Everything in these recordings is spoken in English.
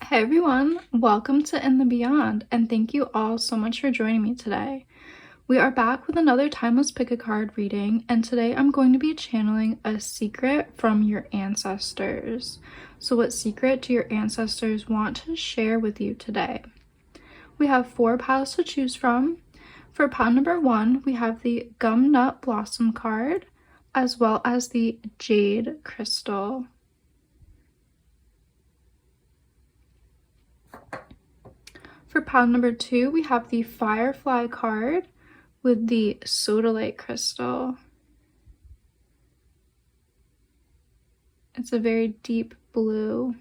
Hey everyone, welcome to In the Beyond, and thank you all so much for joining me today. We are back with another Timeless Pick a Card reading, and today I'm going to be channeling a secret from your ancestors. So what secret do your ancestors want to share with you today? We have 4 piles to choose from. For pile number 1, we have the Gum Nut Blossom card, as well as the Jade Crystal. For pile number 2, we have the Firefly card with the Sodalite crystal. It's a very deep blue.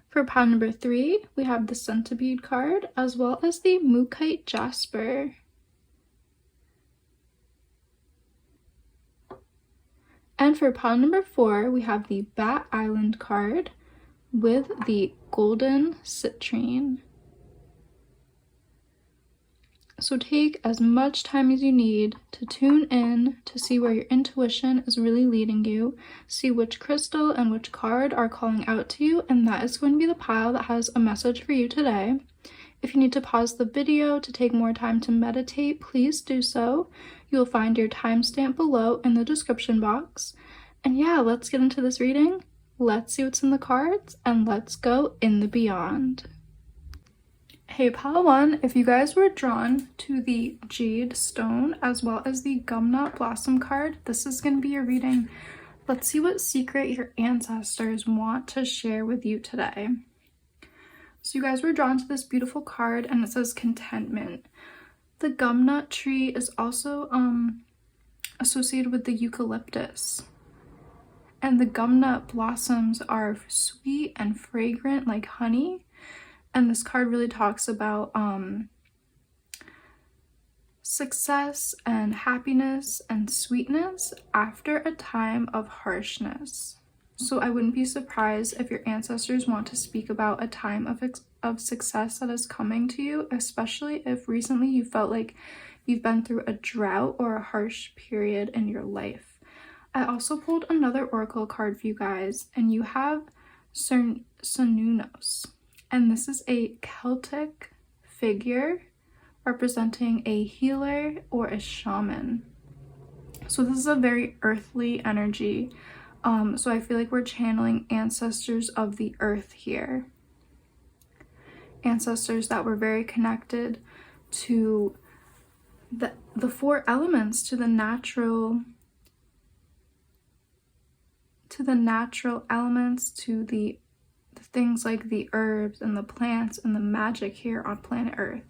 For pile number 3, we have the Centipede card as well as the Mookite Jasper. And for pile number 4, we have the Bat Island card with the Golden Citrine. So take as much time as you need to tune in to see where your intuition is really leading you, see which crystal and which card are calling out to you, and that is going to be the pile that has a message for you today. If you need to pause the video to take more time to meditate, please do so. You will find your timestamp below in the description box. And yeah, let's get into this reading. Let's see what's in the cards, and let's go in the beyond. Hey pile 1, if you guys were drawn to the Jade Stone as well as the Gumnut Blossom card, this is going to be your reading. Let's see what secret your ancestors want to share with you today. So you guys were drawn to this beautiful card, and it says contentment. The gumnut tree is also associated with the eucalyptus. And the gumnut blossoms are sweet and fragrant like honey. And this card really talks about success and happiness and sweetness after a time of harshness. So I wouldn't be surprised if your ancestors want to speak about a time of success that is coming to you, especially if recently you felt like you've been through a drought or a harsh period in your life. I also pulled another oracle card for you guys, and you have Cernunnos, and this is a Celtic figure representing a healer or a shaman. So this is a very earthly energy, so I feel like we're channeling ancestors of the earth here. Ancestors that were very connected to the 4 elements, to the natural elements, to the things like the herbs and the plants and the magic here on planet Earth.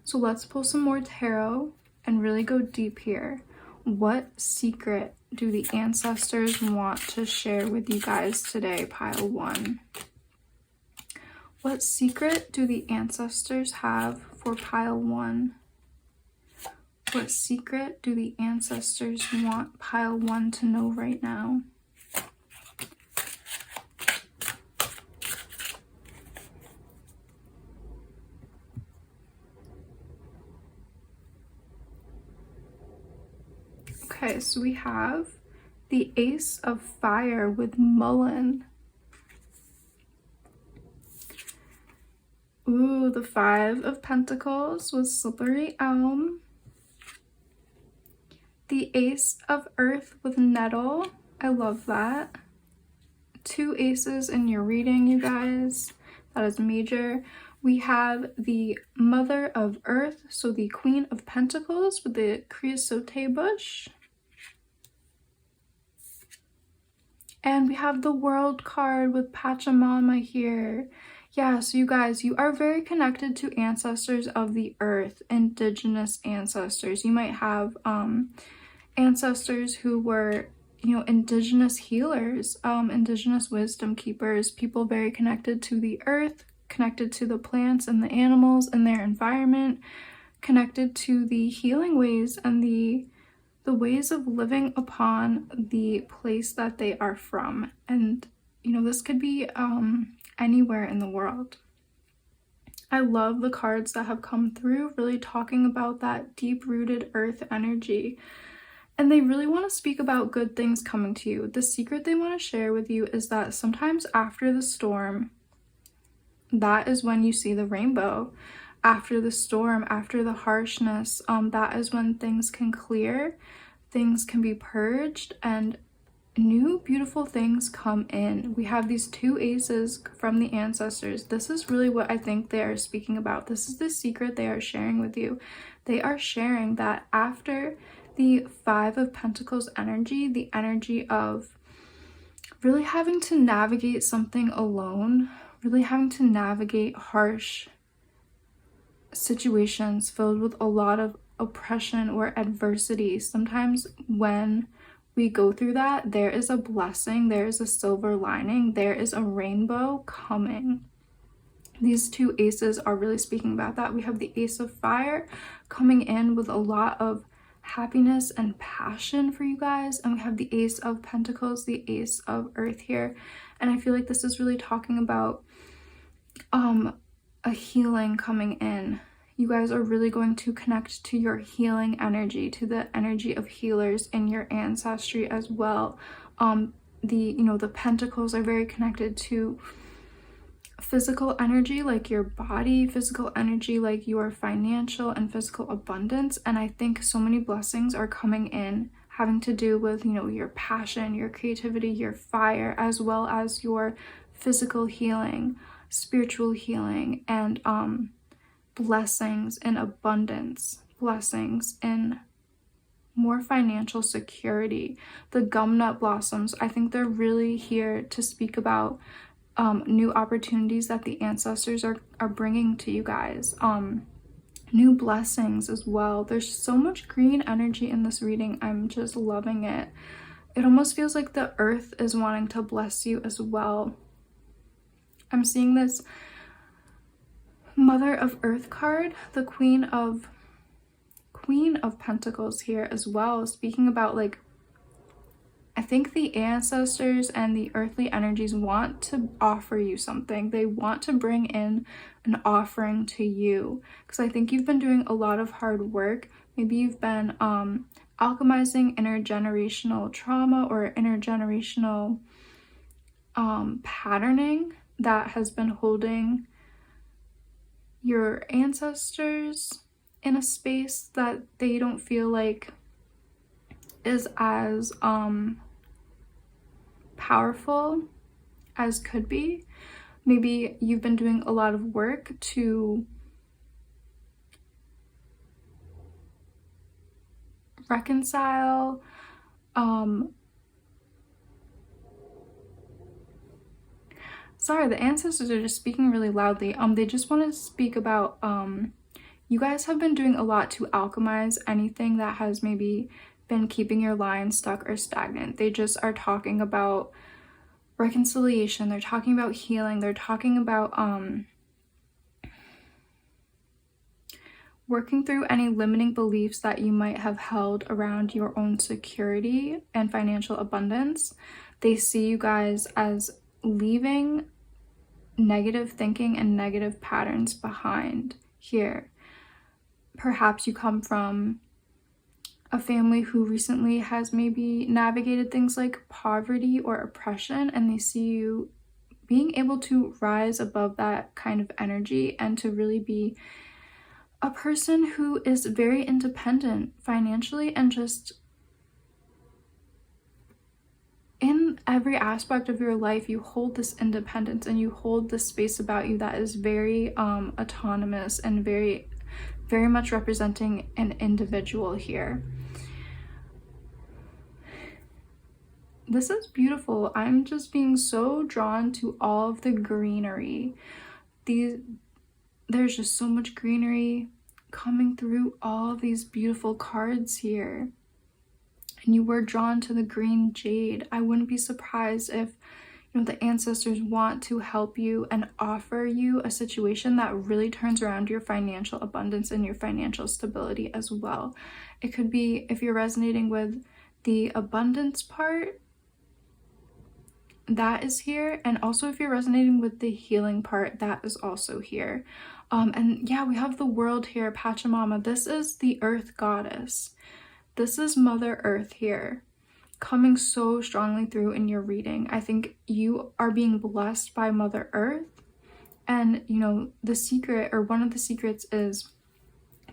So let's pull some more tarot and really go deep here. What secret do the ancestors want to share with you guys today, pile 1? What secret do the ancestors have for pile 1? What secret do the ancestors want pile 1 to know right now? Okay, so we have the Ace of Fire with Mullen. Ooh, the 5 of Pentacles with Slippery Elm. The Ace of Earth with Nettle. I love that. 2 aces in your reading, you guys. That is major. We have the Mother of Earth, so the Queen of Pentacles with the creosote bush. And we have the World card with Pachamama here. Yeah, so you guys, you are very connected to ancestors of the earth, indigenous ancestors. You might have ancestors who were, indigenous healers, indigenous wisdom keepers, people very connected to the earth, connected to the plants and the animals and their environment, connected to the healing ways and the ways of living upon the place that they are from. And this could be anywhere in the world. I love the cards that have come through, really talking about that deep-rooted earth energy. And they really want to speak about good things coming to you. The secret they want to share with you is that sometimes after the storm, that is when you see the rainbow. After the storm, after the harshness, that is when things can clear, things can be purged, and new beautiful things come in. We have these two aces from the ancestors. This is really what I think they are speaking about. This is the secret they are sharing with you. They are sharing that after the Five of Pentacles energy, the energy of really having to navigate something alone, really having to navigate harsh situations filled with a lot of oppression or adversity. Sometimes when we go through that, there is a blessing, there is a silver lining, there is a rainbow coming. These two aces are really speaking about that. We have the Ace of Fire coming in with a lot of happiness and passion for you guys, and we have the Ace of Pentacles, the Ace of Earth here. And I feel like this is really talking about a healing coming in. You guys are really going to connect to your healing energy, to the energy of healers in your ancestry as well. The pentacles are very connected to physical energy, like your body, physical energy, like your financial and physical abundance. And I think so many blessings are coming in having to do with, your passion, your creativity, your fire, as well as your physical healing, spiritual healing, and blessings in abundance, blessings in more financial security. The gumnut blossoms, I think they're really here to speak about new opportunities that the ancestors are bringing to you guys, new blessings as well. There's so much green energy in this reading. I'm just loving it. It almost feels like the earth is wanting to bless you as well. I'm seeing this Mother of Earth card, the Queen of Pentacles here as well, speaking about, like, I think the ancestors and the earthly energies want to offer you something. They want to bring in an offering to you, because I think you've been doing a lot of hard work. Maybe you've been alchemizing intergenerational trauma or intergenerational patterning that has been holding your ancestors in a space that they don't feel like is as powerful as could be. Maybe you've been doing a lot of work to reconcile sorry, the ancestors are just speaking really loudly. They just want to speak about you guys have been doing a lot to alchemize anything that has maybe been keeping your line stuck or stagnant. They just are talking about reconciliation. They're talking about healing. They're talking about working through any limiting beliefs that you might have held around your own security and financial abundance. They see you guys as leaving negative thinking and negative patterns behind here. Perhaps you come from a family who recently has maybe navigated things like poverty or oppression, and they see you being able to rise above that kind of energy and to really be a person who is very independent financially, and just in every aspect of your life you hold this independence and you hold this space about you that is very autonomous and very much representing an individual here. This is beautiful. I'm just being so drawn to all of the greenery. There's just so much greenery coming through all of these beautiful cards here. And you were drawn to the green jade. I wouldn't be surprised if the ancestors want to help you and offer you a situation that really turns around your financial abundance and your financial stability as well. It could be, if you're resonating with the abundance part, that is here. And also if you're resonating with the healing part, that is also here. And yeah, we have the world here, Pachamama. This is the earth goddess. This is Mother Earth here, coming so strongly through in your reading. I think you are being blessed by Mother Earth. And, you know, the secret, or one of the secrets, is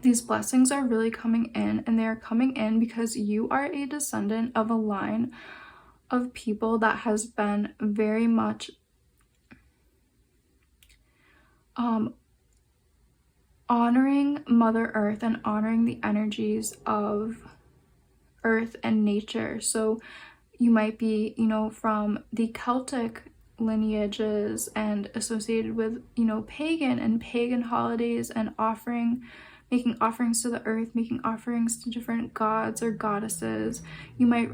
these blessings are really coming in, and they are coming in because you are a descendant of a line of people that has been very much honoring Mother Earth and honoring the energies of Earth and nature. So you might be, you know, from the Celtic lineages and associated with, you know, pagan holidays and making offerings to the earth, making offerings to different gods or goddesses. You might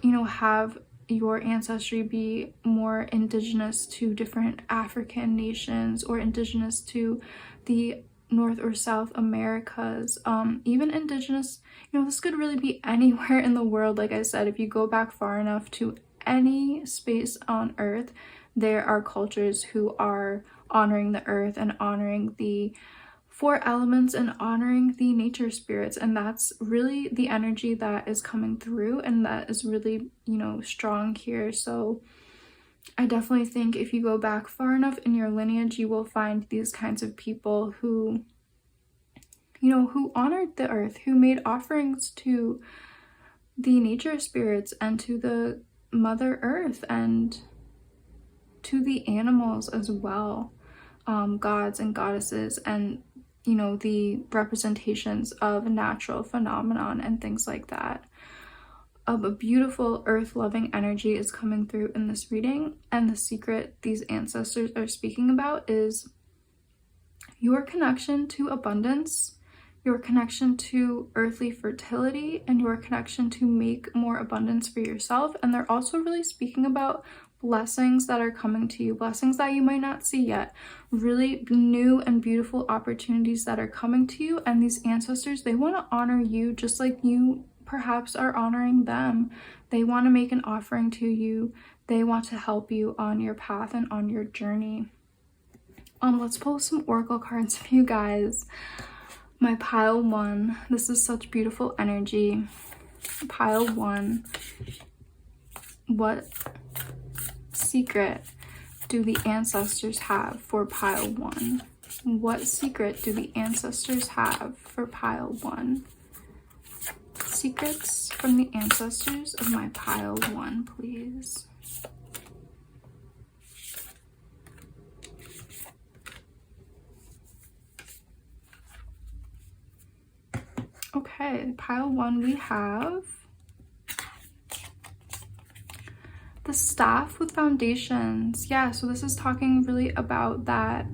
you know, have your ancestry be more indigenous to different African nations, or indigenous to the North or South Americas, even indigenous, you know, this could really be anywhere in the world. Like I said, if you go back far enough to any space on earth, there are cultures who are honoring the earth and honoring the four elements and honoring the nature spirits. And that's really the energy that is coming through, and that is really, you know, strong here. So I definitely think if you go back far enough in your lineage, you will find these kinds of people who, you know, who honored the earth, who made offerings to the nature spirits and to the Mother Earth and to the animals as well, gods and goddesses, and, you know, the representations of natural phenomenon and things like that. A beautiful earth-loving energy is coming through in this reading, and the secret these ancestors are speaking about is your connection to abundance, your connection to earthly fertility, and your connection to make more abundance for yourself. And they're also really speaking about blessings that are coming to you, blessings that you might not see yet, really new and beautiful opportunities that are coming to you. And these ancestors, they want to honor you just like you perhaps are honoring them. They want to make an offering to you. They want to help you on your path and on your journey. Let's pull some oracle cards for you guys. My pile one, this is such beautiful energy. Pile one, what secret do the ancestors have for pile one? What secret do the ancestors have for pile one? Secrets from the ancestors of my pile one, please. Okay, pile one, we have the staff with foundations. Yeah, so this is talking really about that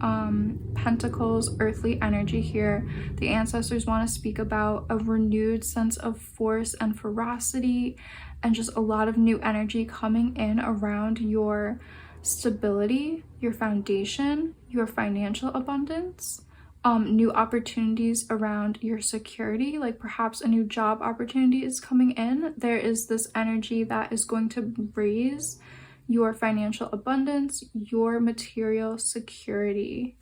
pentacles earthly energy here. The ancestors want to speak about a renewed sense of force and ferocity, and just a lot of new energy coming in around your stability, your foundation, your financial abundance. New opportunities around your security, like perhaps a new job opportunity is coming in. There is this energy that is going to raise your financial abundance, your material security.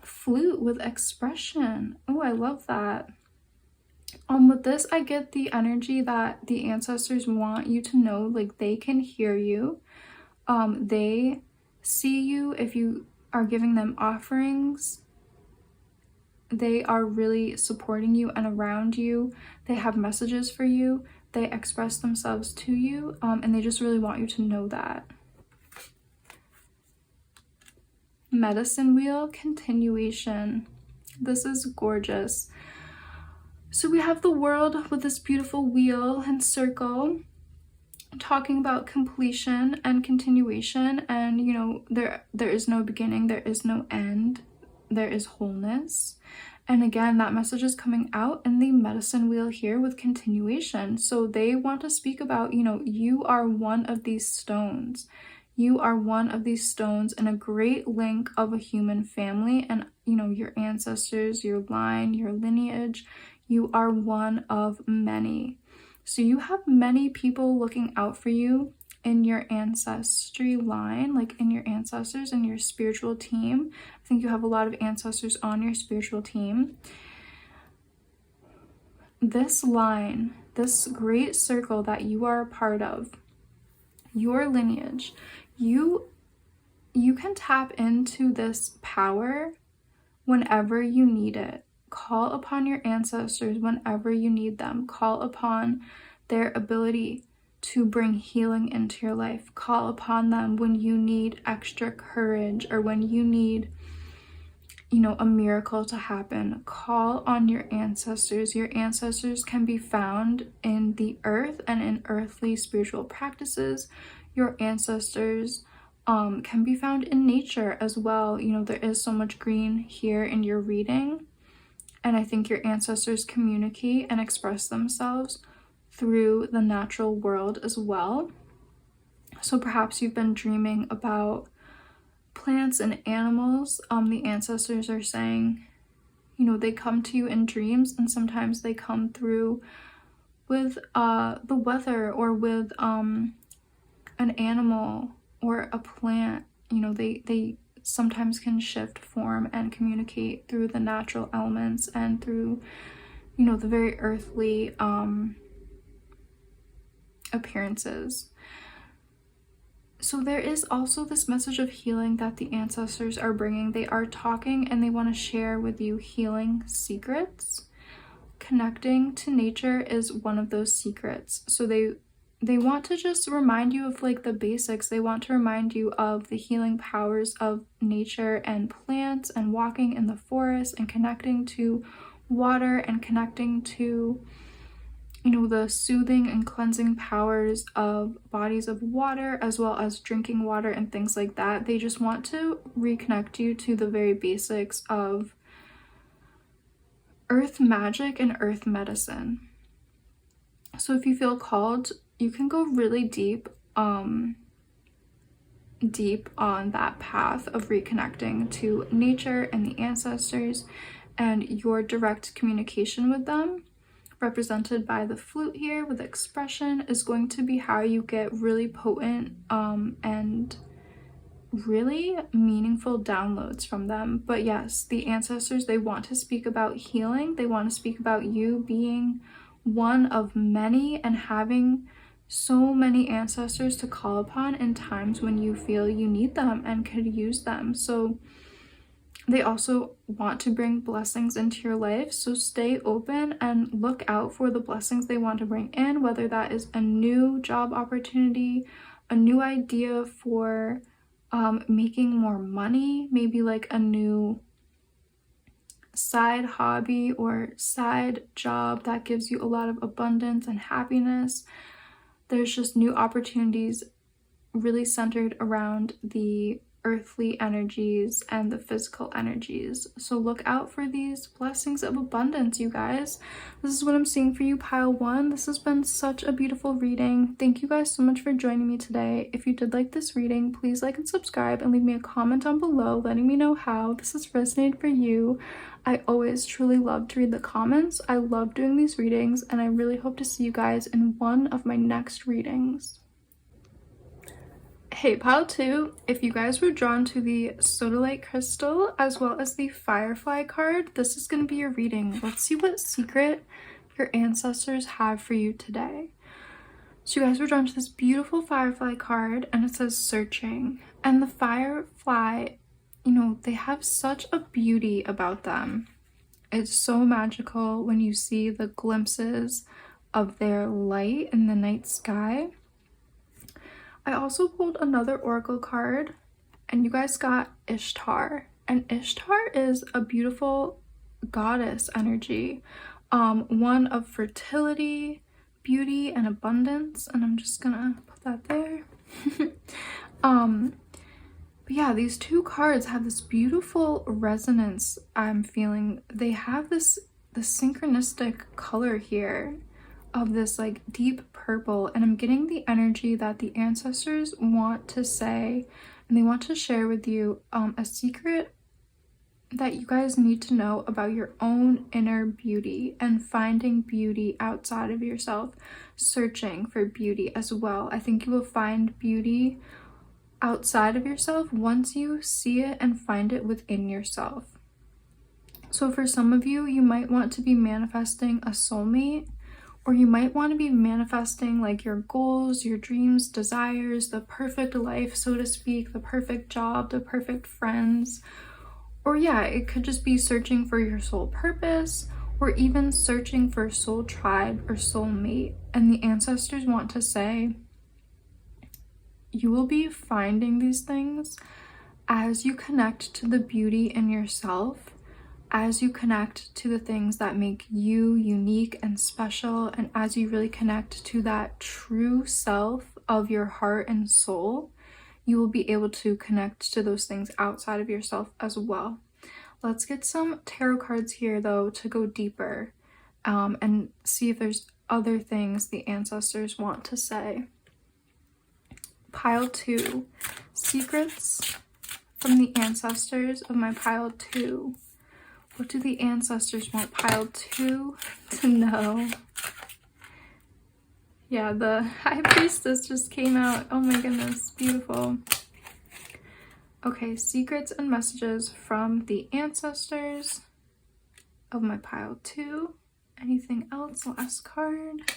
Flute with expression. Oh, I love that. With this, I get the energy that the ancestors want you to know, like they can hear you. They see you if you are giving them offerings. They are really supporting you and around you. They have messages for you. They express themselves to you, and they just really want you to know that. Medicine wheel, continuation. This is gorgeous. So we have the world with this beautiful wheel and circle, talking about completion and continuation, and you know, there is no beginning, there is no end, there is wholeness. And again, that message is coming out in the medicine wheel here with continuation. So they want to speak about, you know, you are one of these stones. You are one of these stones in a great link of a human family, and you know, your ancestors, your line, your lineage, you are one of many. So you have many people looking out for you in your ancestry line, like in your ancestors and your spiritual team. I think you have a lot of ancestors on your spiritual team. this line, this great circle that you are a part of, your lineage, you can tap into this power whenever you need it. Call upon your ancestors whenever you need them. Call upon their ability to bring healing into your life. Call upon them when you need extra courage or when you need, a miracle to happen. Call on your ancestors. Your ancestors can be found in the earth and in earthly spiritual practices. Your ancestors can be found in nature as well. There is so much green here in your reading, and I think your ancestors communicate and express themselves through the natural world as well. So perhaps you've been dreaming about plants and animals. The ancestors are saying, they come to you in dreams, and sometimes they come through with the weather or with an animal or a plant. They sometimes can shift form and communicate through the natural elements and through, the very earthly appearances. So there is also this message of healing that the ancestors are bringing. They are talking and they want to share with you healing secrets. Connecting to nature is one of those secrets. So they want to just remind you of like the basics. They want to remind you of the healing powers of nature and plants and walking in the forest and connecting to water and connecting to the soothing and cleansing powers of bodies of water, as well as drinking water and things like that. They just want to reconnect you to the very basics of earth magic and earth medicine. So if you feel called, you can go really deep on that path of reconnecting to nature and the ancestors, and your direct communication with them, represented by the flute here with expression, is going to be how you get really potent and really meaningful downloads from them. But yes, the ancestors, they want to speak about healing. They want to speak about you being one of many and having so many ancestors to call upon in times when you feel you need them and could use them. So they also want to bring blessings into your life, so stay open and look out for the blessings they want to bring in, whether that is a new job opportunity, a new idea for making more money, maybe like a new side hobby or side job that gives you a lot of abundance and happiness. There's just new opportunities really centered around the earthly energies and the physical energies. So look out for these blessings of abundance, you guys. This is what I'm seeing for you, pile 1. This has been such a beautiful reading. Thank you guys so much for joining me today. If you did like this reading, please like and subscribe and leave me a comment down below letting me know how this has resonated for you. I always truly love to read the comments. I love doing these readings, and I really hope to see you guys in one of my next readings. Hey, pile 2, if you guys were drawn to the sodalite crystal as well as the firefly card, this is going to be your reading. Let's see what secret your ancestors have for you today. So you guys were drawn to this beautiful firefly card, and it says searching. And the firefly, they have such a beauty about them. It's so magical when you see the glimpses of their light in the night sky. I also pulled another oracle card, and you guys got Ishtar. And Ishtar is a beautiful goddess energy, one of fertility, beauty, and abundance. And I'm just gonna put that there. But yeah, these two cards have this beautiful resonance I'm feeling. They have the synchronistic color here of this like deep purple, and I'm getting the energy that the ancestors want to say and they want to share with you a secret that you guys need to know about your own inner beauty and finding beauty outside of yourself, searching for beauty as well. I think you will find beauty outside of yourself once you see it and find it within yourself. So for some of you, you might want to be manifesting a soulmate, or you might want to be manifesting like your goals, your dreams, desires, the perfect life, so to speak, the perfect job, the perfect friends. Or yeah, it could just be searching for your soul purpose, or even searching for soul tribe or soulmate. And the ancestors want to say, you will be finding these things as you connect to the beauty in yourself, as you connect to the things that make you unique and special, and as you really connect to that true self of your heart and soul, you will be able to connect to those things outside of yourself as well. Let's get some tarot cards here though to go deeper and see if there's other things the ancestors want to say. Pile 2, secrets from the ancestors of my pile 2. What do the ancestors want pile 2 to know? Yeah, the High Priestess just came out. Oh my goodness, beautiful. Okay, secrets and messages from the ancestors of my pile 2. Anything else? Last card.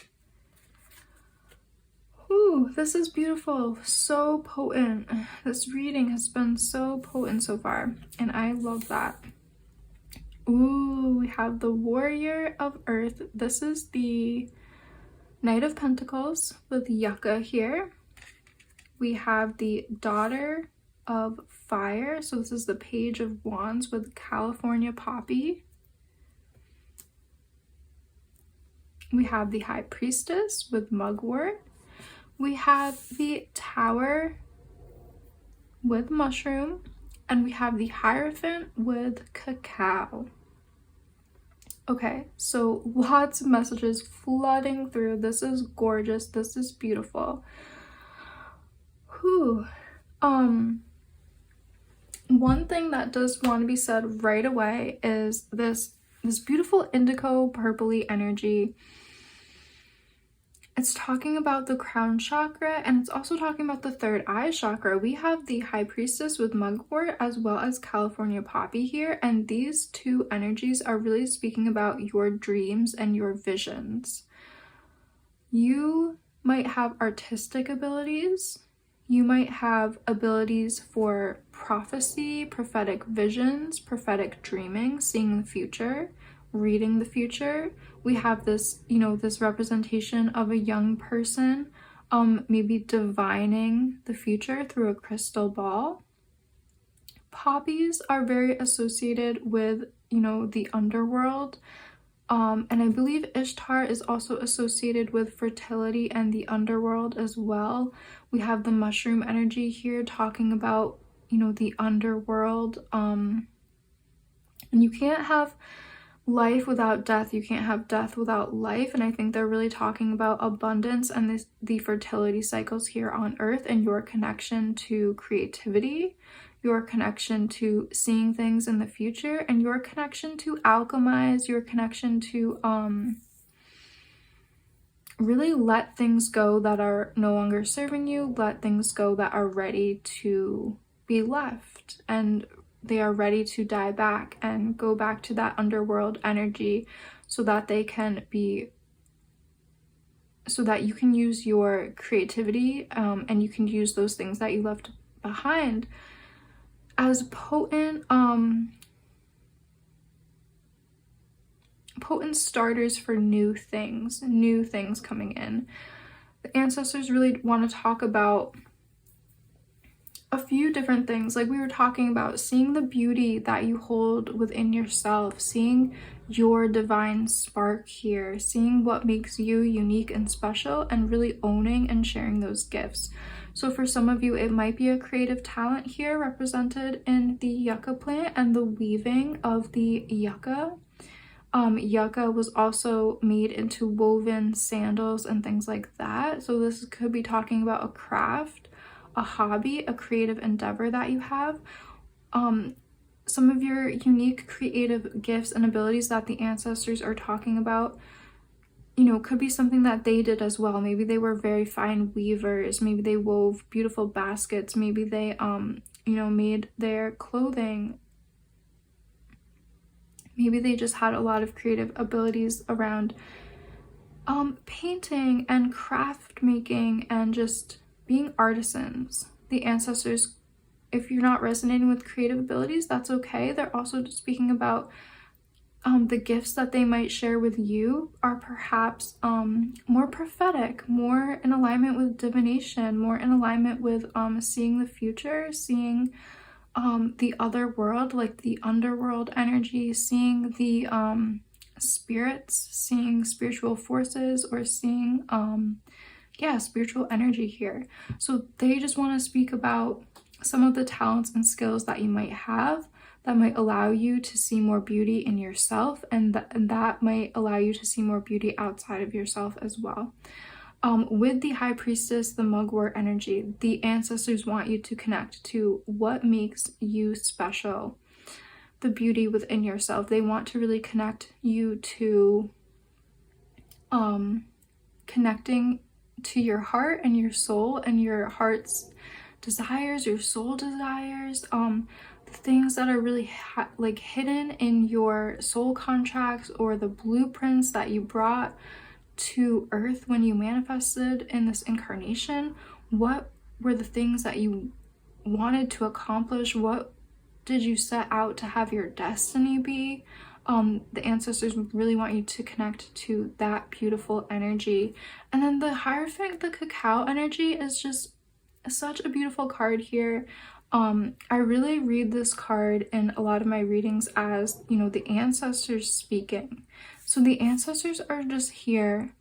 Ooh, this is beautiful. So potent. This reading has been so potent so far, and I love that. Ooh, we have the Warrior of Earth. This is the Knight of Pentacles with Yucca here. We have the Daughter of Fire. So this is the Page of Wands with California Poppy. We have the High Priestess with Mugwort. We have the Tower with Mushroom. And we have the Hierophant with Cacao. Okay, so lots of messages flooding through. This is gorgeous. This is beautiful. Whew. One thing that does want to be said right away is this beautiful indigo purpley energy. It's talking about the crown chakra, and it's also talking about the third eye chakra. We have the High Priestess with Mugwort as well as California Poppy here, and these two energies are really speaking about your dreams and your visions. You might have artistic abilities. You might have abilities for prophecy, prophetic visions, prophetic dreaming, seeing the future, reading the future. We have this, this representation of a young person, maybe divining the future through a crystal ball. Poppies are very associated with, the underworld. And I believe Ishtar is also associated with fertility and the underworld as well. We have the mushroom energy here talking about, the underworld. And you can't have life without death. You can't have death without life. And I think they're really talking about abundance and the fertility cycles here on Earth, and your connection to creativity, your connection to seeing things in the future, and your connection to alchemize, your connection to really let things go that are no longer serving you, let things go that are ready to be left, and they are ready to die back and go back to that underworld energy so that they can be, so that you can use your creativity and you can use those things that you left behind as potent starters for new things coming in. The ancestors really want to talk about a few different things, like we were talking about, seeing the beauty that you hold within yourself, seeing your divine spark here, seeing what makes you unique and special, and really owning and sharing those gifts. So for some of you, it might be a creative talent here represented in the yucca plant and the weaving of the yucca. Yucca was also made into woven sandals and things like that. So this could be talking about a craft, a hobby, a creative endeavor that you have. Some of your unique creative gifts and abilities that the ancestors are talking about, could be something that they did as well. Maybe they were very fine weavers. Maybe they wove beautiful baskets. Maybe they, made their clothing. maybe they just had a lot of creative abilities around painting and craft making and just being artisans. The ancestors, if you're not resonating with creative abilities, that's okay. They're also speaking about the gifts that they might share with you are perhaps more prophetic, more in alignment with divination, more in alignment with seeing the future, seeing the other world, like the underworld energy, seeing the spirits, seeing spiritual forces, or seeing spiritual energy here. So they just want to speak about some of the talents and skills that you might have that might allow you to see more beauty in yourself, and that might allow you to see more beauty outside of yourself as well. With the High Priestess, the Mugwort energy, the ancestors want you to connect to what makes you special, the beauty within yourself. They want to really connect you to connecting to your heart and your soul and your heart's desires, your soul desires, the things that are really like hidden in your soul contracts or the blueprints that you brought to earth when you manifested in this incarnation. What were the things that you wanted to accomplish? What did you set out to have your destiny be? The ancestors really want you to connect to that beautiful energy. And then the Hierophant, the cacao energy, is just such a beautiful card here. I really read this card in a lot of my readings as, you know, the ancestors speaking. So the ancestors are just here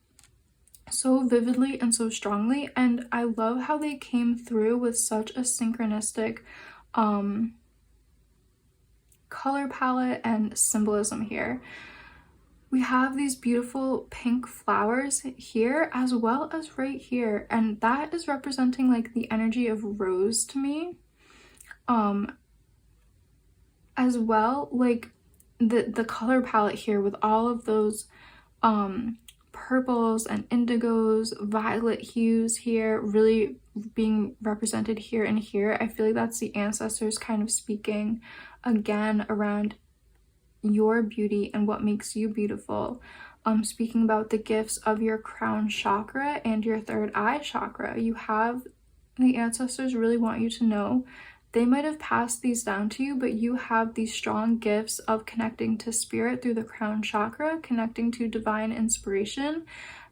so vividly and so strongly, and I love how they came through with such a synchronistic color palette and symbolism here. We have these beautiful pink flowers here as well as right here, and that is representing like the energy of rose to me. As well, like the color palette here with all of those purples and indigos, violet hues here really being represented here and here. I feel like that's the ancestors kind of speaking again around your beauty and what makes you beautiful. Speaking about the gifts of your crown chakra and your third eye chakra. You have, the ancestors really want you to know, they might have passed these down to you, but you have these strong gifts of connecting to spirit through the crown chakra, connecting to divine inspiration,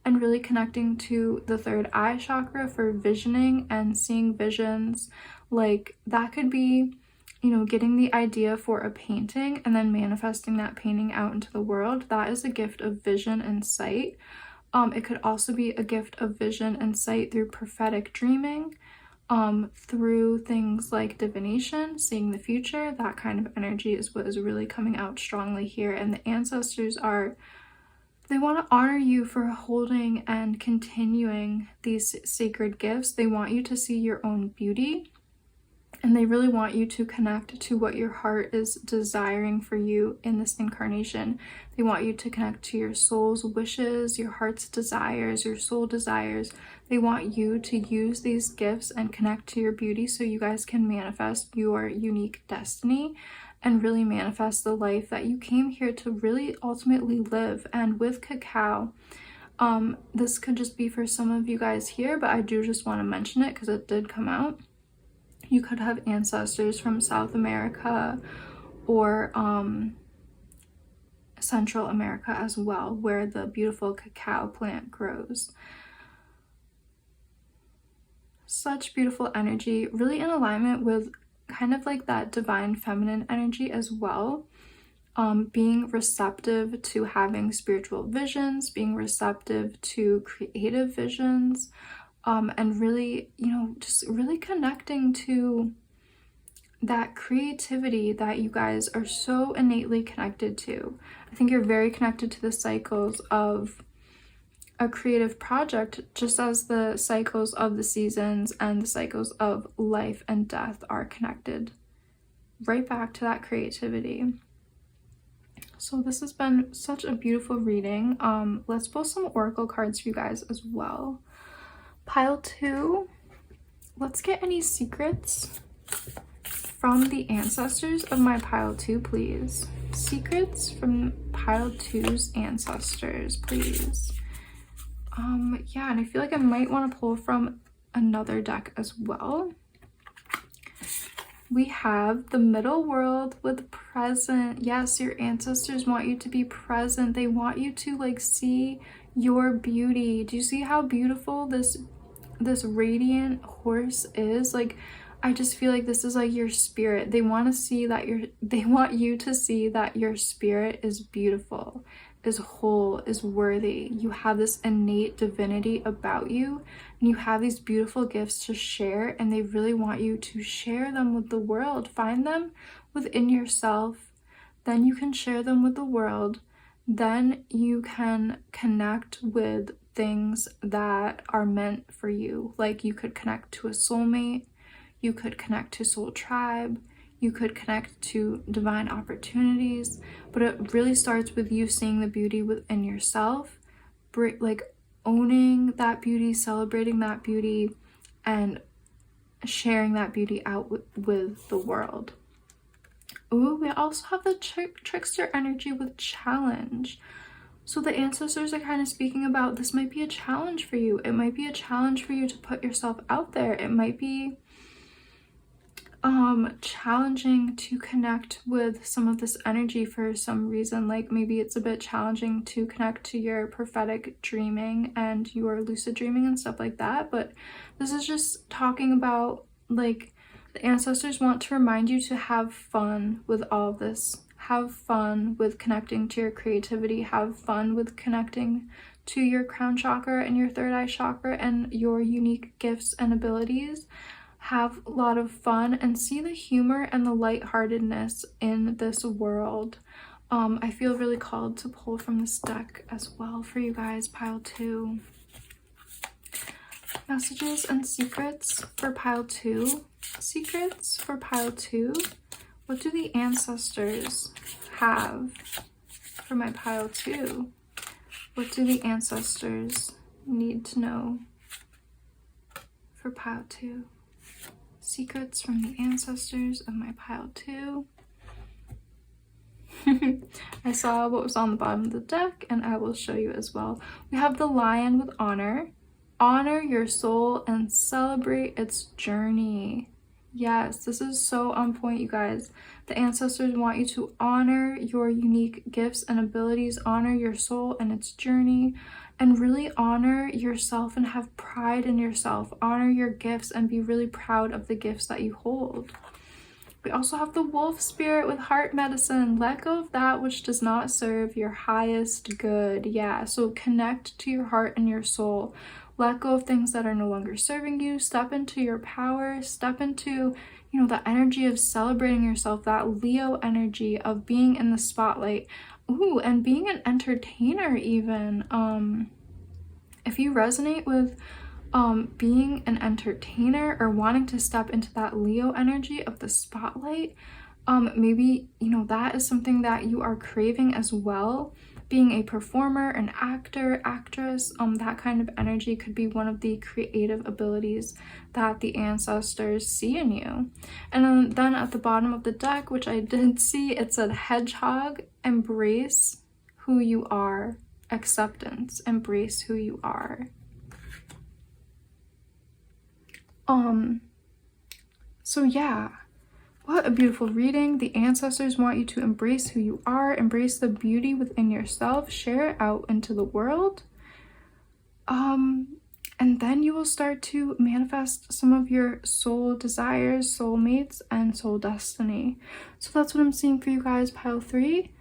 and really connecting to the third eye chakra for visioning and seeing visions. Like that could be, you know, getting the idea for a painting and then manifesting that painting out into the world. That is a gift of vision and sight. It could also be a gift of vision and sight through prophetic dreaming, through things like divination, seeing the future. That kind of energy is what is really coming out strongly here. And the ancestors they want to honor you for holding and continuing these sacred gifts. They want you to see your own beauty, and they really want you to connect to what your heart is desiring for you in this incarnation. They want you to connect to your soul's wishes, your heart's desires, your soul desires. They want you to use these gifts and connect to your beauty so you guys can manifest your unique destiny and really manifest the life that you came here to really ultimately live. And with cacao, this could just be for some of you guys here, but I do just want to mention it because it did come out. You could have ancestors from South America or Central America as well, where the beautiful cacao plant grows. Such beautiful energy, really in alignment with kind of like that divine feminine energy as well. Being receptive to having spiritual visions, being receptive to creative visions, and really, you know, just really connecting to that creativity that you guys are so innately connected to. I think you're very connected to the cycles of a creative project, just as the cycles of the seasons and the cycles of life and death are connected right back to that creativity. So this has been such a beautiful reading. Let's pull some oracle cards for you guys as well. Pile 2, let's get any secrets from the ancestors of my pile 2, please. secrets from pile 2's ancestors, please. Yeah, and I feel like I might want to pull from another deck as well. We have the middle world with present. Yes, your ancestors want you to be present. They want you to like see your beauty. Do you see how beautiful this radiant horse is? Like, I just feel like this is like your spirit. They want to see that they want you to see that your spirit is beautiful, is whole, is worthy. You have this innate divinity about you, and you have these beautiful gifts to share, and they really want you to share them with the world. Find them within yourself, then you can share them with the world. Then you can connect with things that are meant for you. Like, you could connect to a soulmate, you could connect to soul tribe, you could connect to divine opportunities, but it really starts with you seeing the beauty within yourself, like owning that beauty, celebrating that beauty, and sharing that beauty out with the world. Ooh, we also have the trickster energy with challenge. So the ancestors are kind of speaking about this might be a challenge for you. It might be a challenge for you to put yourself out there. It might be challenging to connect with some of this energy for some reason. Like, maybe it's a bit challenging to connect to your prophetic dreaming and your lucid dreaming and stuff like that. But this is just talking about, like, the ancestors want to remind you to have fun with all of this. Have fun with connecting to your creativity. Have fun with connecting to your crown chakra and your third eye chakra and your unique gifts and abilities. Have a lot of fun and see the humor and the lightheartedness in this world. I feel really called to pull from this deck as well for you guys, pile 2. Messages and secrets for pile 2. Secrets for pile 2. What do the ancestors have for my pile 2? What do the ancestors need to know for pile 2? Secrets from the ancestors of my pile 2. I saw what was on the bottom of the deck, and I will show you as well. We have the lion with honor. Honor your soul and celebrate its journey. Yes, this is so on point, you guys. The ancestors want you to honor your unique gifts and abilities, honor your soul and its journey, and really honor yourself and have pride in yourself. Honor your gifts and be really proud of the gifts that you hold. We also have the wolf spirit with heart medicine. Let go of that which does not serve your highest good. Yeah, so connect to your heart and your soul. Let go of things that are no longer serving you. Step into your power. Step into, you know, the energy of celebrating yourself, that Leo energy of being in the spotlight. Ooh, and being an entertainer even. If you resonate with being an entertainer or wanting to step into that Leo energy of the spotlight, maybe, you know, that is something that you are craving as well. Being a performer, an actor, actress, that kind of energy could be one of the creative abilities that the ancestors see in you. And then at the bottom of the deck, which I did see, it said hedgehog, embrace who you are. Acceptance, embrace who you are. So yeah, what a beautiful reading. The ancestors want you to embrace who you are, embrace the beauty within yourself, share it out into the world. And then you will start to manifest some of your soul desires, soulmates, and soul destiny. So that's what I'm seeing for you guys, pile 3.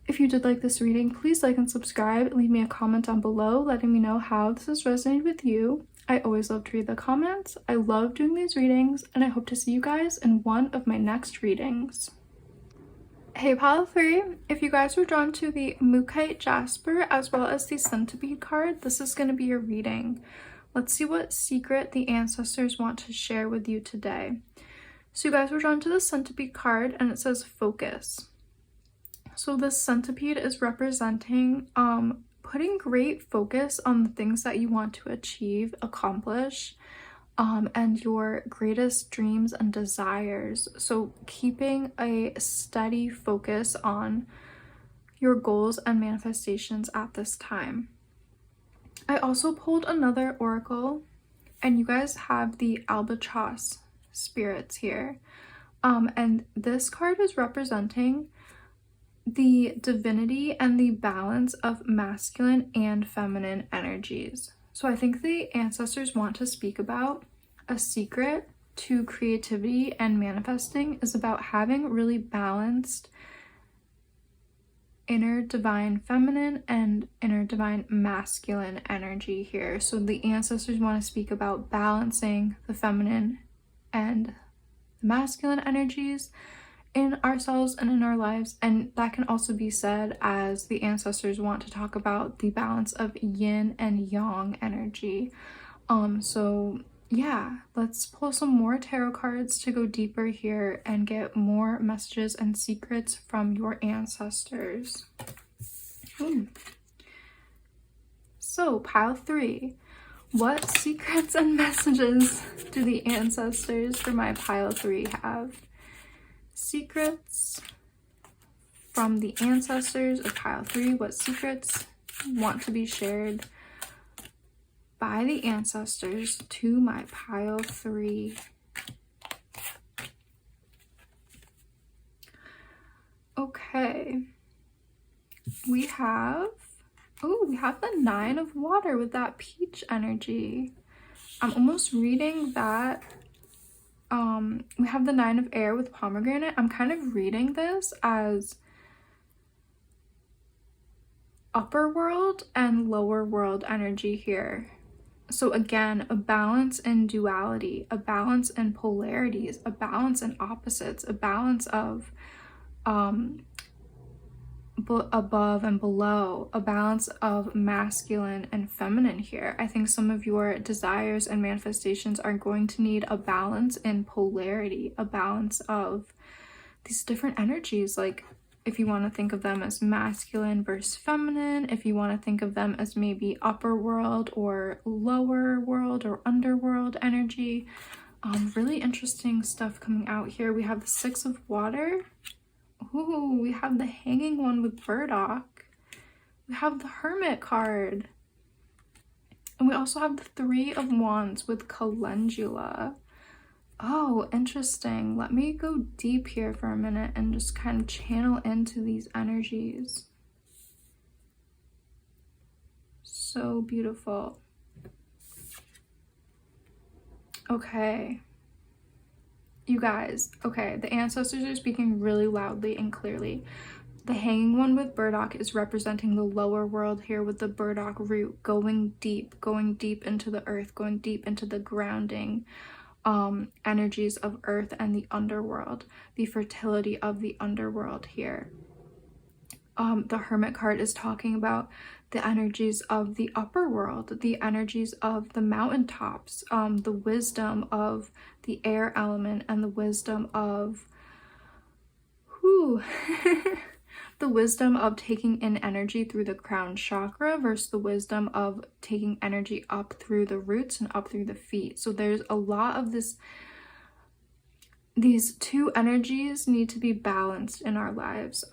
If you did like this reading, please like and subscribe. Leave me a comment down below letting me know how this has resonated with you. I always love to read the comments. I love doing these readings, and I hope to see you guys in one of my next readings. Hey pile 3, if you guys were drawn to the Mookite Jasper as well as the Centipede card, this is going to be your reading. Let's see what secret the ancestors want to share with you today. So you guys were drawn to the Centipede card, and it says focus. So this centipede is representing putting great focus on the things that you want to achieve, accomplish, and your greatest dreams and desires. So keeping a steady focus on your goals and manifestations at this time. I also pulled another oracle, and you guys have the albatross spirits here. And this card is representing the divinity and the balance of masculine and feminine energies. So I think the ancestors want to speak about a secret to creativity and manifesting is about having really balanced inner divine feminine and inner divine masculine energy here. So the ancestors want to speak about balancing the feminine and the masculine energies in ourselves and in our lives. And that can also be said as the ancestors want to talk about the balance of yin and yang energy. So yeah, let's pull some more tarot cards to go deeper here and get more messages and secrets from your ancestors. So pile 3, what secrets and messages do the ancestors for my pile 3 have? Secrets from the ancestors of pile 3. What secrets want to be shared by the ancestors to my pile 3? Okay, we have the 9 of water with that peach energy. I'm almost reading that. We have the 9 of air with pomegranate. I'm kind of reading this as upper world and lower world energy here. So again, a balance in duality, a balance in polarities, a balance in opposites, a balance of above and below, a balance of masculine and feminine here. I think some of your desires and manifestations are going to need a balance in polarity, a balance of these different energies. Like if you want to think of them as masculine versus feminine, if you want to think of them as maybe upper world or lower world or underworld energy. Really interesting stuff coming out here. We have the 6 of water. Ooh, we have the hanging one with burdock. We have the hermit card. And we also have the 3 of wands with calendula. Oh, interesting. Let me go deep here for a minute and just kind of channel into these energies. So beautiful. Okay. You guys, okay, the ancestors are speaking really loudly and clearly. The hanging one with burdock is representing the lower world here with the burdock root going deep into the earth, going deep into the grounding energies of earth and the underworld, the fertility of the underworld here. The hermit card is talking about the energies of the upper world, the energies of the mountaintops, the wisdom of the air element, and the wisdom of the wisdom of taking in energy through the crown chakra versus the wisdom of taking energy up through the roots and up through the feet. So there's a lot of this. These two energies need to be balanced in our lives.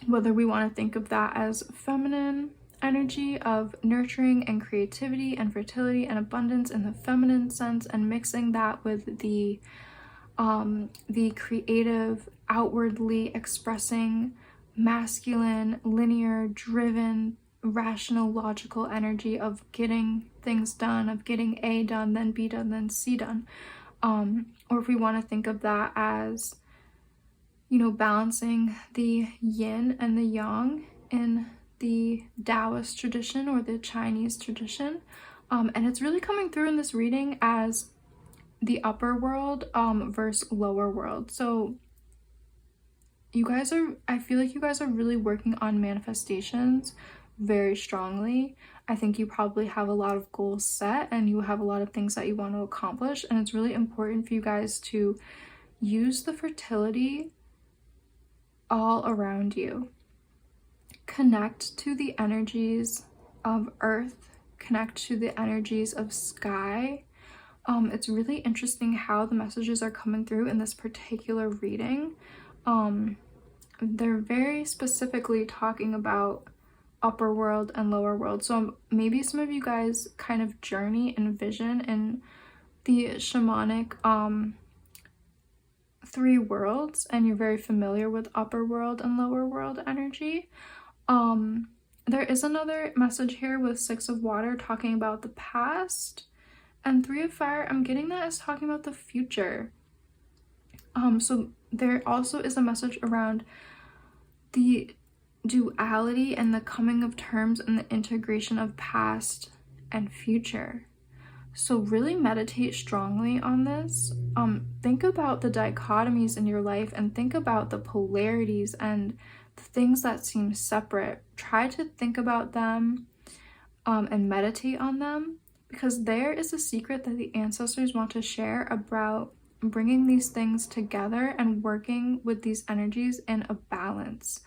Whether we want to think of that as feminine energy of nurturing and creativity and fertility and abundance in the feminine sense, and mixing that with the creative, outwardly expressing, masculine, linear, driven, rational, logical energy of getting things done, of getting A done, then B done, then C done. Or if we want to think of that as, you know, balancing the yin and the yang in the Taoist tradition or the Chinese tradition. And it's really coming through in this reading as the upper world versus lower world. So I feel like you guys are really working on manifestations very strongly. I think you probably have a lot of goals set and you have a lot of things that you want to accomplish. And it's really important for you guys to use the fertility all around you. Connect to the energies of earth, connect to the energies of sky. It's really interesting how the messages are coming through in this particular reading. they're very specifically talking about upper world and lower world. So maybe some of you guys kind of journey and vision in the shamanic three worlds, and you're very familiar with upper world and lower world energy. There is another message here with Six of Water talking about the past, and Three of Fire, I'm getting that as talking about the future. So there also is a message around the duality and the coming of terms and the integration of past and future. So really meditate strongly on this. Think about the dichotomies in your life and think about the polarities and the things that seem separate. Try to think about them and meditate on them, because there is a secret that the ancestors want to share about bringing these things together and working with these energies in a balance.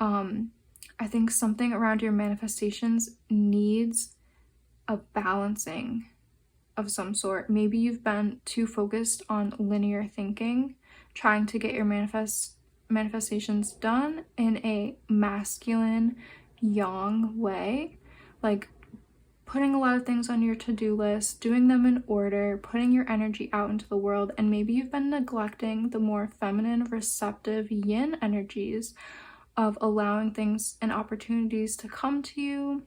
I think something around your manifestations needs a balancing of some sort. Maybe you've been too focused on linear thinking, trying to get your manifestations done in a masculine, yang way, like putting a lot of things on your to-do list, doing them in order, putting your energy out into the world, and maybe you've been neglecting the more feminine, receptive yin energies of allowing things and opportunities to come to you.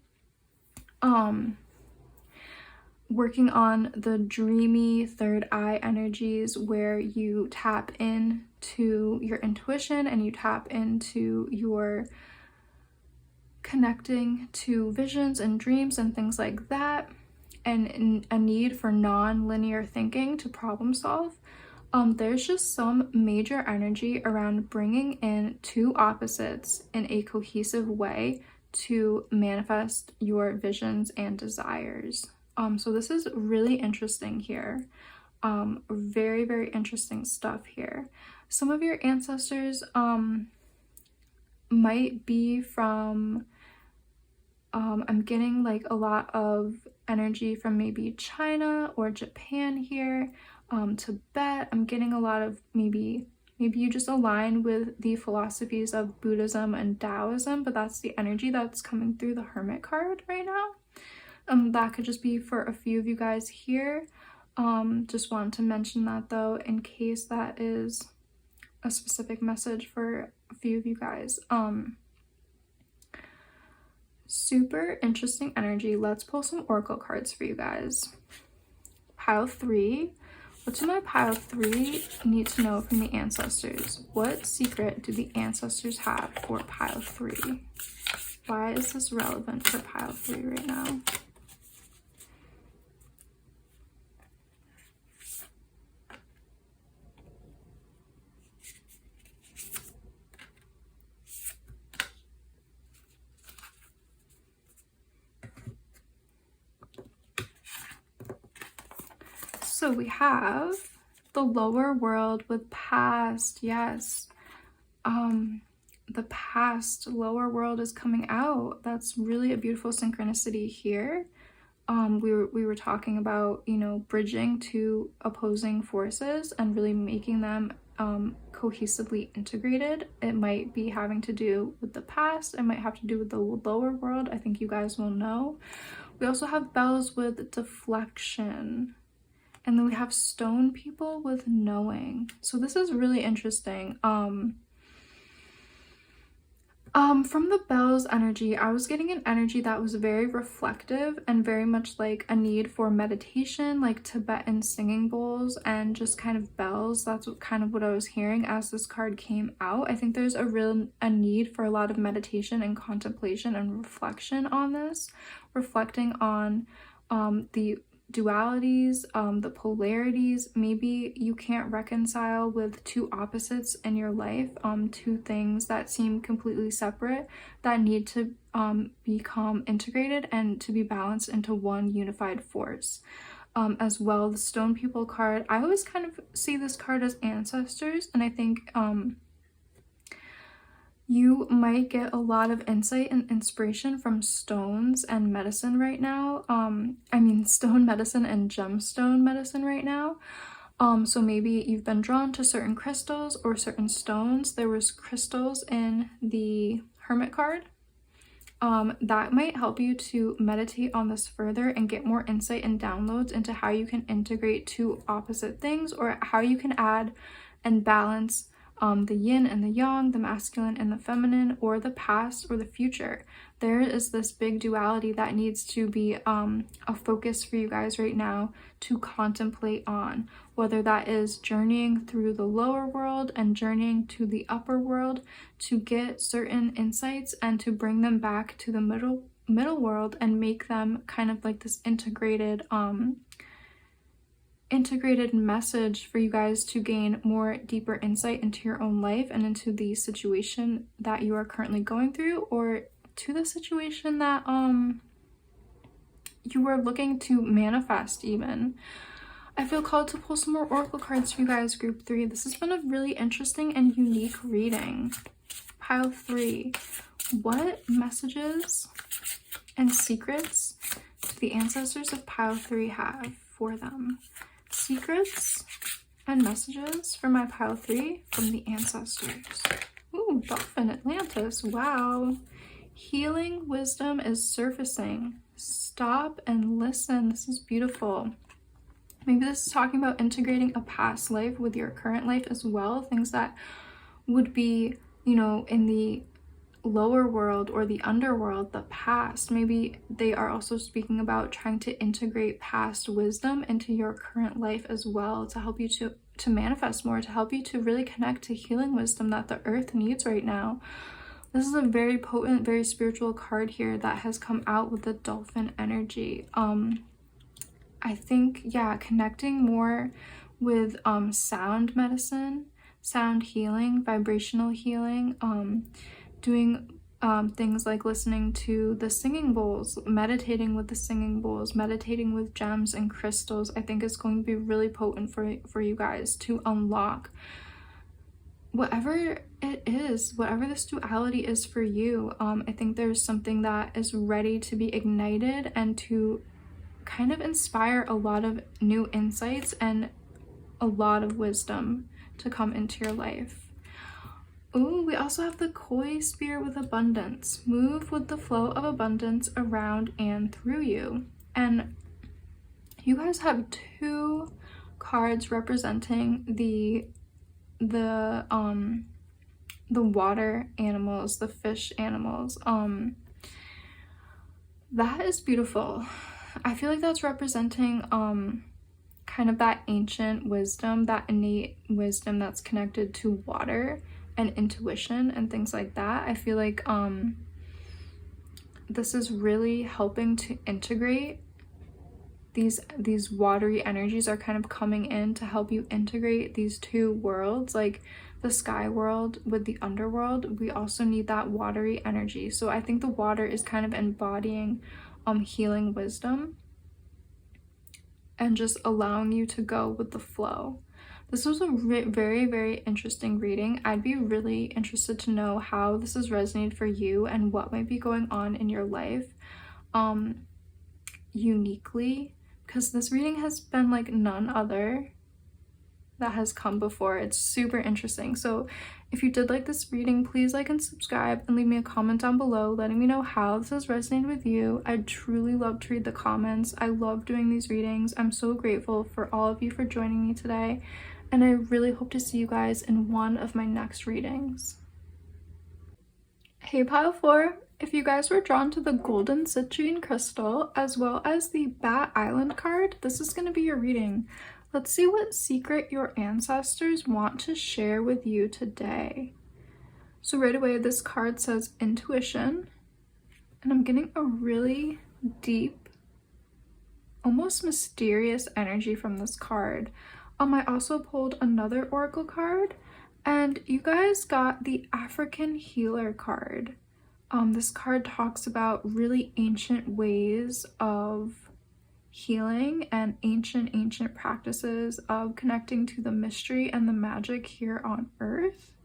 Working on the dreamy third eye energies, where you tap into your intuition and you tap into your connecting to visions and dreams and things like that, and a need for non-linear thinking to problem solve. There's just some major energy around bringing in two opposites in a cohesive way to manifest your visions and desires. So this is really interesting here. Very, very interesting stuff here. Some of your ancestors might be from, I'm getting like a lot of energy from maybe China or Japan here, Tibet. I'm getting a lot of maybe you just align with the philosophies of Buddhism and Taoism, but that's the energy that's coming through the Hermit card right now. That could just be for a few of you guys here. Just wanted to mention that though, in case that is a specific message for a few of you guys. Super interesting energy. Let's pull some oracle cards for you guys. Pile 3. What do my pile 3 need to know from the ancestors? What secret do the ancestors have for pile 3? Why is this relevant for pile 3 right now? So we have the lower world with past. Yes. The past lower world is coming out. That's really a beautiful synchronicity here. We were talking about, you know, bridging two opposing forces and really making them cohesively integrated. It might be having to do with the past. It might have to do with the lower world. I think you guys will know. We also have bells with deflection. And then we have stone people with knowing. So this is really interesting. From the bells energy, I was getting an energy that was very reflective and very much like a need for meditation, like Tibetan singing bowls and just kind of bells. That's kind of what I was hearing as this card came out. I think there's a need for a lot of meditation and contemplation and reflection on this, reflecting on the dualities, the polarities. Maybe you can't reconcile with two opposites in your life, two things that seem completely separate that need to become integrated and to be balanced into one unified force. As well, the stone people card, I always kind of see this card as ancestors, and I think you might get a lot of insight and inspiration from stones and medicine right now. I mean, stone medicine and gemstone medicine right now. So maybe you've been drawn to certain crystals or certain stones. There was crystals in the Hermit card. That might help you to meditate on this further and get more insight and downloads into how you can integrate two opposite things, or how you can add and balance the yin and the yang, the masculine and the feminine, or the past or the future. There is this big duality that needs to be a focus for you guys right now to contemplate on, whether that is journeying through the lower world and journeying to the upper world to get certain insights and to bring them back to the middle world and make them kind of like this integrated message for you guys to gain more deeper insight into your own life and into the situation that you are currently going through, or to the situation that you are looking to manifest even. I feel called to pull some more oracle cards for you guys, group 3. This has been a really interesting and unique reading. Pile 3. What messages and secrets do the ancestors of pile 3 have for them? Secrets and messages for my pile 3 from the ancestors. Ooh, Dolphin Atlantis. Wow. Healing wisdom is surfacing. Stop and listen. This is beautiful. Maybe this is talking about integrating a past life with your current life as well. Things that would be, you know, in the lower world or the underworld, the past. Maybe they are also speaking about trying to integrate past wisdom into your current life as well, to help you to manifest more, to help you to really connect to healing wisdom that the earth needs right now. This is a very potent, very spiritual card here that has come out with the dolphin energy. I think, yeah, connecting more with sound medicine, sound healing, vibrational healing, doing things like listening to the singing bowls, meditating with the singing bowls, meditating with gems and crystals, I think is going to be really potent for you guys to unlock whatever it is, whatever this duality is for you. I think there's something that is ready to be ignited and to kind of inspire a lot of new insights and a lot of wisdom to come into your life. Ooh, we also have the Koi Spirit with abundance. Move with the flow of abundance around and through you. And you guys have 2 cards representing the water animals, the fish animals. That is beautiful. I feel like that's representing kind of that ancient wisdom, that innate wisdom that's connected to water and intuition and things like that. I feel like this is really helping to integrate these watery energies are kind of coming in to help you integrate these 2 worlds, like the sky world with the underworld. We also need that watery energy. So I think the water is kind of embodying healing wisdom and just allowing you to go with the flow. This was a very, very interesting reading. I'd be really interested to know how this has resonated for you and what might be going on in your life uniquely, because this reading has been like none other that has come before. It's super interesting. So if you did like this reading, please like and subscribe and leave me a comment down below letting me know how this has resonated with you. I'd truly love to read the comments. I love doing these readings. I'm so grateful for all of you for joining me today, and I really hope to see you guys in one of my next readings. Hey Pile 4, if you guys were drawn to the Golden Citrine Crystal as well as the Bat Island card, this is going to be your reading. Let's see what secret your ancestors want to share with you today. So right away, this card says intuition, and I'm getting a really deep, almost mysterious energy from this card. I also pulled another oracle card, and you guys got the African Healer card. This card talks about really ancient ways of healing and ancient practices of connecting to the mystery and the magic here on Earth.